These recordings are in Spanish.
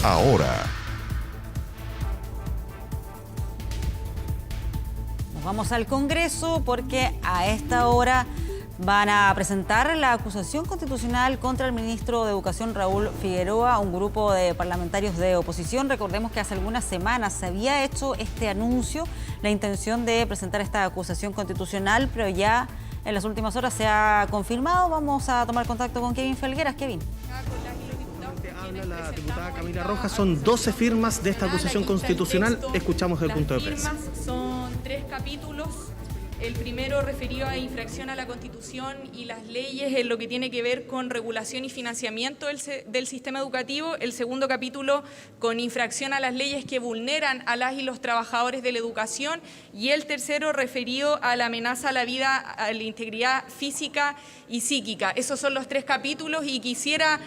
ahora. Nos vamos al Congreso porque a esta hora van a presentar la acusación constitucional contra el ministro de Educación, Raúl Figueroa, un grupo de parlamentarios de oposición. Recordemos que hace algunas semanas se había hecho este anuncio, la intención de presentar esta acusación constitucional, pero ya en las últimas horas se ha confirmado. Vamos a tomar contacto con Kevin Felgueras. Kevin. Habla la diputada Camila Rojas. Son 12 firmas de esta acusación constitucional. Escuchamos el punto de prensa. Son 3 capítulos. El primero referido a infracción a la Constitución y las leyes en lo que tiene que ver con regulación y financiamiento del sistema educativo. El segundo capítulo con infracción a las leyes que vulneran a las y los trabajadores de la educación. Y el tercero referido a la amenaza a la vida, a la integridad física y psíquica. Esos son los 3 capítulos y quisiera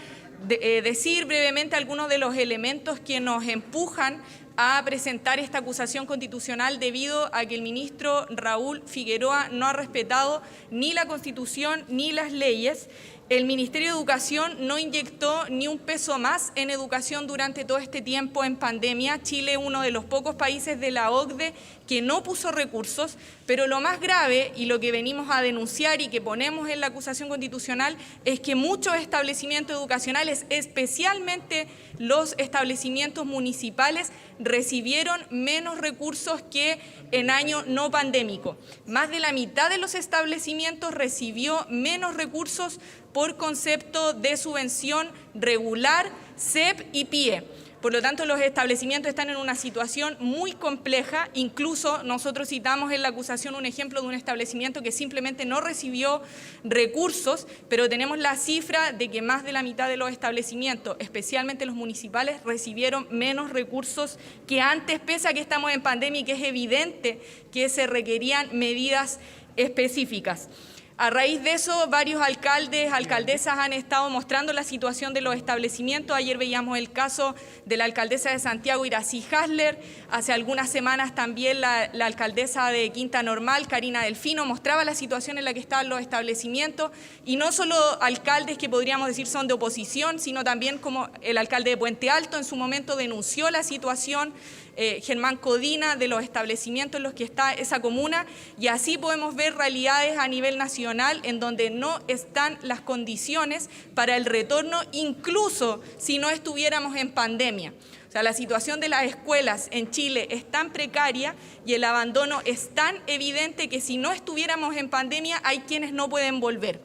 decir brevemente algunos de los elementos que nos empujan a presentar esta acusación constitucional debido a que el ministro Raúl Figueroa no ha respetado ni la Constitución ni las leyes. El Ministerio de Educación no inyectó ni un peso más en educación durante todo este tiempo en pandemia. Chile es uno de los pocos países de la OCDE que no puso recursos, pero lo más grave y lo que venimos a denunciar y que ponemos en la acusación constitucional es que muchos establecimientos educacionales, especialmente los establecimientos municipales, recibieron menos recursos que en año no pandémico. Más de la mitad de los establecimientos recibió menos recursos por concepto de subvención regular, CEP y PIE. Por lo tanto, los establecimientos están en una situación muy compleja. Incluso nosotros citamos en la acusación un ejemplo de un establecimiento que simplemente no recibió recursos, pero tenemos la cifra de que más de la mitad de los establecimientos, especialmente los municipales, recibieron menos recursos que antes, pese a que estamos en pandemia y que es evidente que se requerían medidas específicas. A raíz de eso, varios alcaldes, alcaldesas han estado mostrando la situación de los establecimientos. Ayer veíamos el caso de la alcaldesa de Santiago, Iracy Hasler. Hace algunas semanas también la alcaldesa de Quinta Normal, Karina Delfino, mostraba la situación en la que estaban los establecimientos. Y no solo alcaldes que podríamos decir son de oposición, sino también como el alcalde de Puente Alto en su momento denunció la situación, Germán Codina, de los establecimientos en los que está esa comuna, y así podemos ver realidades a nivel nacional en donde no están las condiciones para el retorno, incluso si no estuviéramos en pandemia. O sea, la situación de las escuelas en Chile es tan precaria y el abandono es tan evidente que si no estuviéramos en pandemia hay quienes no pueden volver.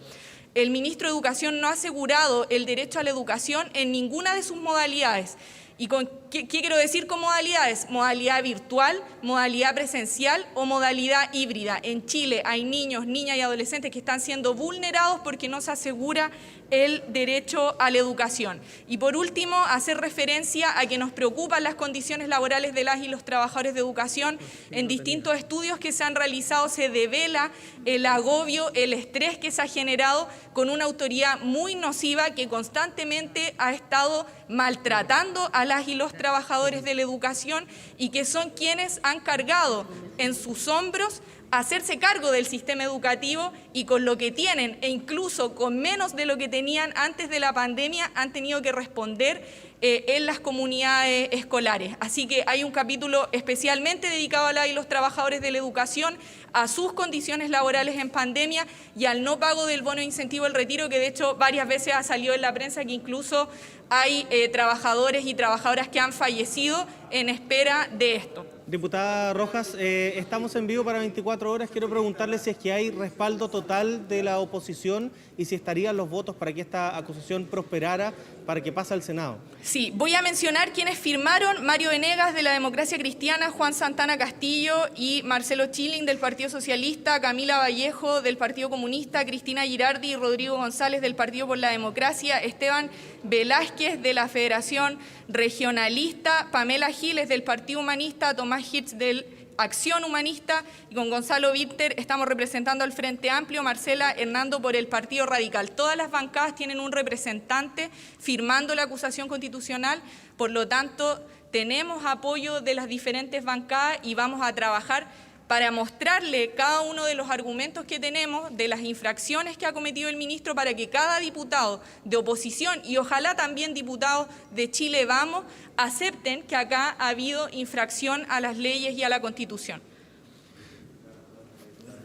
El ministro de Educación no ha asegurado el derecho a la educación en ninguna de sus modalidades. ¿Y qué quiero decir con modalidades? Modalidad virtual, modalidad presencial o modalidad híbrida. En Chile hay niños, niñas y adolescentes que están siendo vulnerados porque no se asegura el derecho a la educación. Y por último, hacer referencia a que nos preocupan las condiciones laborales de las y los trabajadores de educación. En distintos estudios que se han realizado se devela el agobio, el estrés que se ha generado con una autoridad muy nociva que constantemente ha estado maltratando a las y los trabajadores de la educación y que son quienes han cargado en sus hombros hacerse cargo del sistema educativo y con lo que tienen e incluso con menos de lo que tenían antes de la pandemia han tenido que responder en las comunidades escolares. Así que hay un capítulo especialmente dedicado a las y los trabajadores de la educación, a sus condiciones laborales en pandemia y al no pago del bono de incentivo al retiro, que de hecho varias veces ha salido en la prensa que incluso hay trabajadores y trabajadoras que han fallecido en espera de esto. Diputada Rojas, estamos en vivo para 24 horas. Quiero preguntarle si es que hay respaldo total de la oposición y si estarían los votos para que esta acusación prosperara, para que pase al Senado. Sí, voy a mencionar quienes firmaron: Mario Venegas de la Democracia Cristiana, Juan Santana Castillo y Marcelo Chilling del Partido Socialista, Camila Vallejo del Partido Comunista, Cristina Girardi y Rodrigo González del Partido por la Democracia, Esteban Velázquez de la Federación Regionalista, Pamela Giles del Partido Humanista, Tomás Hitz del Acción Humanista y con Gonzalo Víctor estamos representando al Frente Amplio, Marcela Hernando por el Partido Radical. Todas las bancadas tienen un representante firmando la acusación constitucional, por lo tanto tenemos apoyo de las diferentes bancadas y vamos a trabajar para mostrarle cada uno de los argumentos que tenemos, de las infracciones que ha cometido el ministro, para que cada diputado de oposición y ojalá también diputados de Chile Vamos acepten que acá ha habido infracción a las leyes y a la Constitución.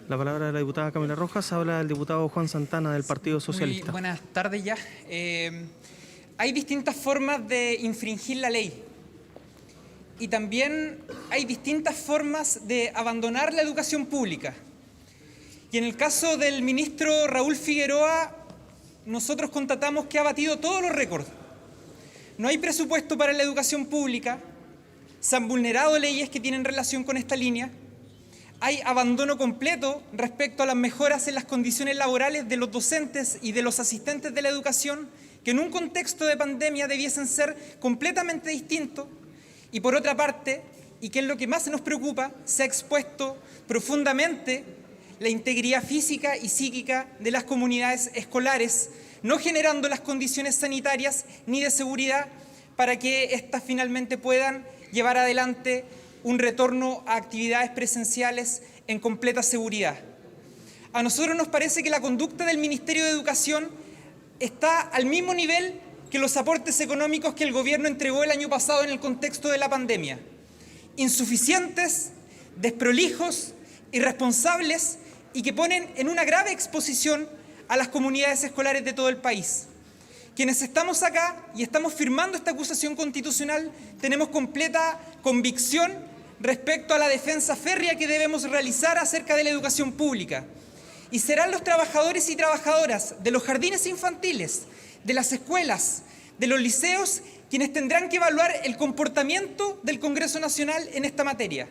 La palabra de la diputada Camila Rojas, habla el diputado Juan Santana del Partido Socialista. Muy buenas tardes ya. Hay distintas formas de infringir la ley y también hay distintas formas de abandonar la educación pública. Y en el caso del ministro Raúl Figueroa, nosotros constatamos que ha batido todos los récords. No hay presupuesto para la educación pública, se han vulnerado leyes que tienen relación con esta línea, hay abandono completo respecto a las mejoras en las condiciones laborales de los docentes y de los asistentes de la educación, que en un contexto de pandemia debiesen ser completamente distintos. Y por otra parte, y que es lo que más nos preocupa, se ha expuesto profundamente la integridad física y psíquica de las comunidades escolares, no generando las condiciones sanitarias ni de seguridad para que éstas finalmente puedan llevar adelante un retorno a actividades presenciales en completa seguridad. A nosotros nos parece que la conducta del Ministerio de Educación está al mismo nivel que los aportes económicos que el Gobierno entregó el año pasado en el contexto de la pandemia. Insuficientes, desprolijos, irresponsables y que ponen en una grave exposición a las comunidades escolares de todo el país. Quienes estamos acá y estamos firmando esta acusación constitucional tenemos completa convicción respecto a la defensa férrea que debemos realizar acerca de la educación pública. Y serán los trabajadores y trabajadoras de los jardines infantiles, de las escuelas, de los liceos, quienes tendrán que evaluar el comportamiento del Congreso Nacional en esta materia.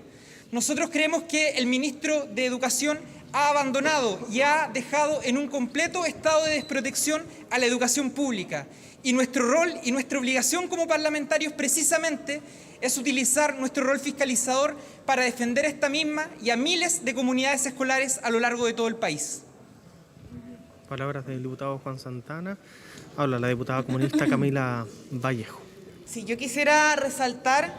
Nosotros creemos que el ministro de Educación ha abandonado y ha dejado en un completo estado de desprotección a la educación pública. Y nuestro rol y nuestra obligación como parlamentarios precisamente es utilizar nuestro rol fiscalizador para defender esta misma y a miles de comunidades escolares a lo largo de todo el país. Palabras del diputado Juan Santana. Habla la diputada comunista Camila Vallejo. Sí, yo quisiera resaltar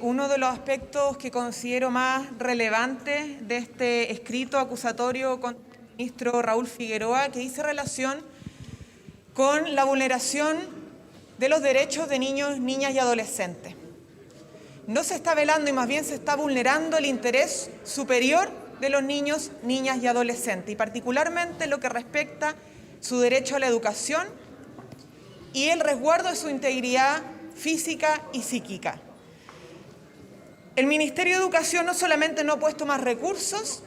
uno de los aspectos que considero más relevantes de este escrito acusatorio contra el ministro Raúl Figueroa, que dice relación con la vulneración de los derechos de niños, niñas y adolescentes. No se está velando y más bien se está vulnerando el interés superior de los niños, niñas y adolescentes, y particularmente lo que respecta su derecho a la educación y el resguardo de su integridad física y psíquica. El Ministerio de Educación no solamente no ha puesto más recursos,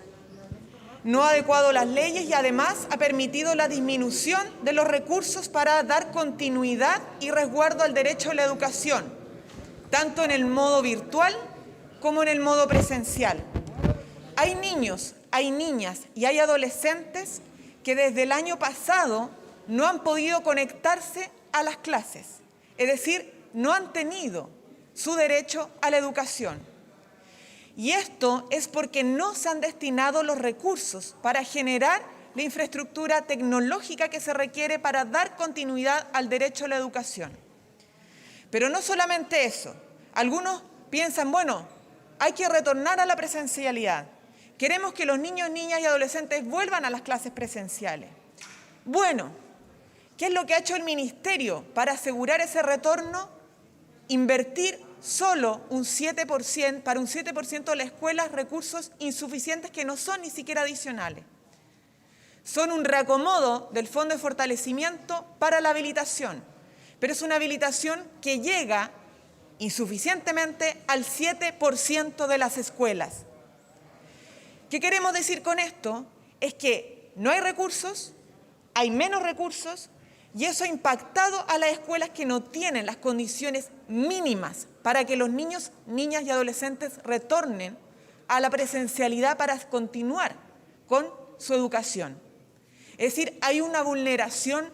no ha adecuado las leyes y además ha permitido la disminución de los recursos para dar continuidad y resguardo al derecho a la educación, tanto en el modo virtual como en el modo presencial. Hay niños, hay niñas y hay adolescentes que desde el año pasado no han podido conectarse a las clases, es decir, no han tenido su derecho a la educación. Y esto es porque no se han destinado los recursos para generar la infraestructura tecnológica que se requiere para dar continuidad al derecho a la educación. Pero no solamente eso. Algunos piensan, bueno, hay que retornar a la presencialidad. Queremos que los niños, niñas y adolescentes vuelvan a las clases presenciales. Bueno, ¿qué es lo que ha hecho el Ministerio para asegurar ese retorno? Invertir solo un 7%, para un 7% de las escuelas, recursos insuficientes que no son ni siquiera adicionales. Son un reacomodo del Fondo de Fortalecimiento para la habilitación, pero es una habilitación que llega insuficientemente al 7% de las escuelas. ¿Qué queremos decir con esto? Es que no hay recursos, hay menos recursos, y eso ha impactado a las escuelas que no tienen las condiciones mínimas para que los niños, niñas y adolescentes retornen a la presencialidad para continuar con su educación. Es decir, hay una vulneración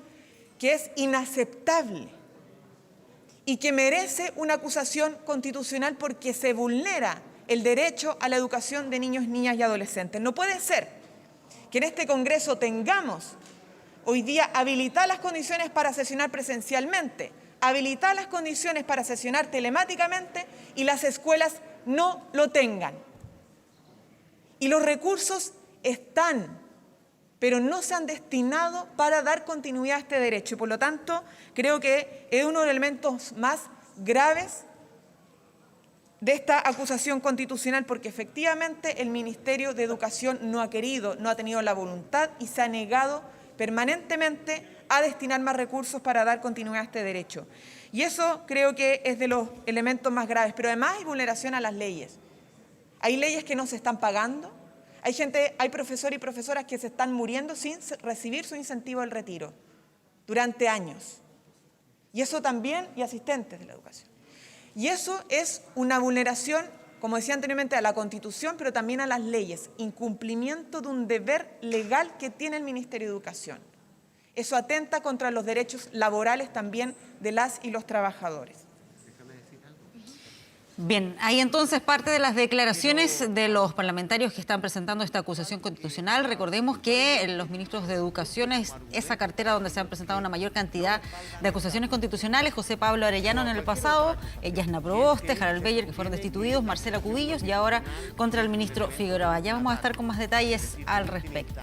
que es inaceptable y que merece una acusación constitucional porque se vulnera el derecho a la educación de niños, niñas y adolescentes. No puede ser que en este Congreso tengamos hoy día habilitar las condiciones para sesionar presencialmente, habilitar las condiciones para sesionar telemáticamente y las escuelas no lo tengan. Y los recursos están, pero no se han destinado para dar continuidad a este derecho. Y por lo tanto, creo que es uno de los elementos más graves de esta acusación constitucional, porque efectivamente el Ministerio de Educación no ha querido, no ha tenido la voluntad y se ha negado permanentemente a destinar más recursos para dar continuidad a este derecho. Y eso creo que es de los elementos más graves. Pero además hay vulneración a las leyes. Hay leyes que no se están pagando. Hay profesores y profesoras que se están muriendo sin recibir su incentivo al retiro durante años. Y eso también, y asistentes de la educación. Y eso es una vulneración, como decía anteriormente, a la Constitución, pero también a las leyes. Incumplimiento de un deber legal que tiene el Ministerio de Educación. Eso atenta contra los derechos laborales también de las y los trabajadores. Bien, ahí entonces parte de las declaraciones de los parlamentarios que están presentando esta acusación constitucional. Recordemos que los ministros de Educación es esa cartera donde se han presentado una mayor cantidad de acusaciones constitucionales. José Pablo Arellano en el pasado, Yasna Proboste, Harald Beyer, que fueron destituidos, Marcela Cubillos y ahora contra el ministro Figueroa. Ya vamos a estar con más detalles al respecto.